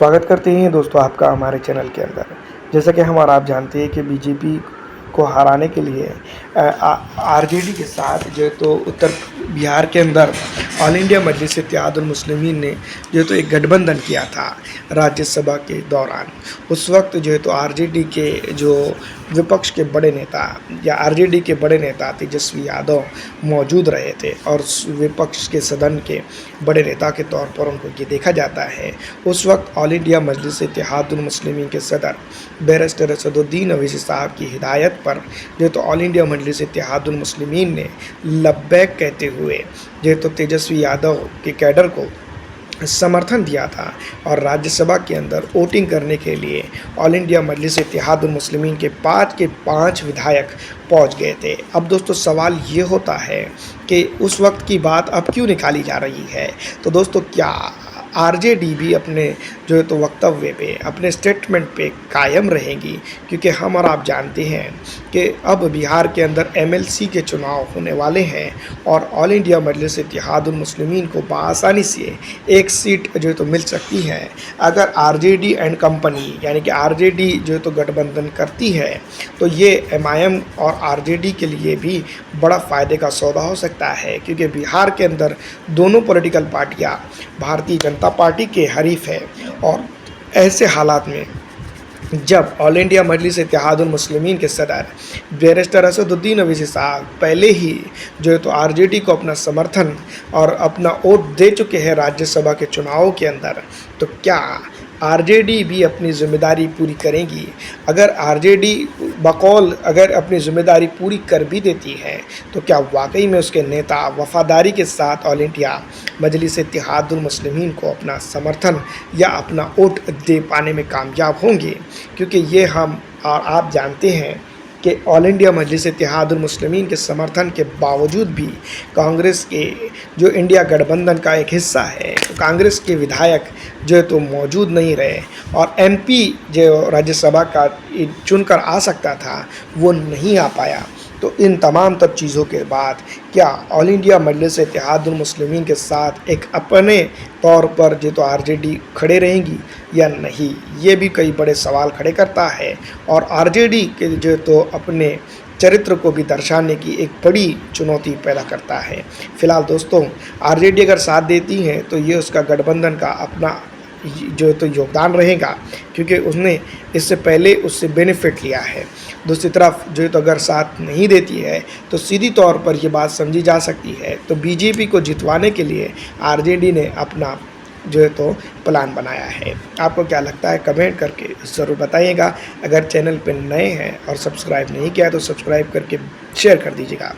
स्वागत करते हैं दोस्तों आपका हमारे चैनल के अंदर। जैसा कि हम और आप जानते हैं कि बीजेपी को हराने के लिए आरजेडी के साथ जो है तो उत्तर बिहार के अंदर ऑल इंडिया मजलिस इत्तेहादुल मुस्लिमीन ने जो है तो एक गठबंधन किया था राज्यसभा के दौरान। उस वक्त जो है तो आरजेडी के जो विपक्ष के बड़े नेता या आरजेडी के बड़े नेता तेजस्वी यादव मौजूद रहे थे और विपक्ष के सदन के बड़े नेता के तौर पर उनको ये देखा जाता है। उस वक्त ऑल इंडिया मजलिस इत्तेहादुल मुस्लिमीन के सदर बैरिस्टर असदुद्दीन अवैसी साहब की हिदायत पर जो तो ऑल इंडिया मजलिस इत्तेहादुल मुस्लिमीन ने लब्बैक कहते हुए जो तो तेजस्वी यादव के कैडर को समर्थन दिया था और राज्यसभा के अंदर वोटिंग करने के लिए ऑल इंडिया मजलिस इत्तेहादुल मुस्लिमीन के 5 विधायक पहुंच गए थे। अब दोस्तों सवाल ये होता है कि उस वक्त की बात अब क्यों निकाली जा रही है। तो दोस्तों क्या आरजेडी भी अपने जो है तो वक्तव्य पे अपने स्टेटमेंट पे कायम रहेंगी, क्योंकि हम और आप जानते हैं कि अब बिहार के अंदर एमएलसी के चुनाव होने वाले हैं और ऑल इंडिया मजलिस इत्तेहादुल मुस्लिमीन को बआसानी से एक सीट जो है तो मिल सकती है अगर आरजेडी एंड कंपनी यानी कि आरजेडी जो है तो गठबंधन करती है। तो ये एमआईएम और आरजेडी के लिए भी बड़ा फ़ायदे का सौदा हो सकता है, क्योंकि बिहार के अंदर दोनों पॉलिटिकल पार्टियां भारतीय जनता पार्टी के हरीफ है और ऐसे हालात में जब ऑल इंडिया मजलिस इत्तेहादुल मुस्लिमीन के सदर बैरिस्टर असदुद्दीन अवैसी साहब पहले ही जो है तो आरजेडी को अपना समर्थन और अपना वोट दे चुके हैं राज्यसभा के चुनावों के अंदर, तो क्या आरजेडी भी अपनी ज़िम्मेदारी पूरी करेंगी। अगर आरजेडी बकौल अगर अपनी ज़िम्मेदारी पूरी कर भी देती है तो क्या वाकई में उसके नेता वफादारी के साथ ऑल इंडिया मजलिस इत्तेहादुल मुस्लिमीन को अपना समर्थन या अपना वोट दे पाने में कामयाब होंगे। क्योंकि ये हम और आप जानते हैं कि ऑल इंडिया मजलिस इत्तेहादुल मुस्लिमीन के समर्थन के बावजूद भी कांग्रेस के जो इंडिया गठबंधन का एक हिस्सा है तो कांग्रेस के विधायक जो है तो मौजूद नहीं रहे और एमपी जो राज्यसभा का चुनकर आ सकता था वो नहीं आ पाया। तो इन तमाम तब चीज़ों के बाद क्या ऑल इंडिया मजलिस इत्तेहादुल मुस्लिमीन के साथ एक अपने तौर पर जो तो आरजेडी खड़े रहेंगी या नहीं, ये भी कई बड़े सवाल खड़े करता है और आरजेडी के जो तो अपने चरित्र को भी दर्शाने की एक बड़ी चुनौती पैदा करता है। फिलहाल दोस्तों आरजेडी अगर साथ देती है तो ये उसका गठबंधन का अपना जो तो योगदान रहेगा, क्योंकि उसने इससे पहले उससे बेनिफिट लिया है। दूसरी तरफ जो तो अगर साथ नहीं देती है तो सीधी तौर पर ये बात समझी जा सकती है तो बीजेपी को जितवाने के लिए आरजेडी ने अपना जो है तो प्लान बनाया है। आपको क्या लगता है कमेंट करके ज़रूर बताइएगा। अगर चैनल पर नए हैं और सब्सक्राइब नहीं किया है तो सब्सक्राइब करके शेयर कर दीजिएगा।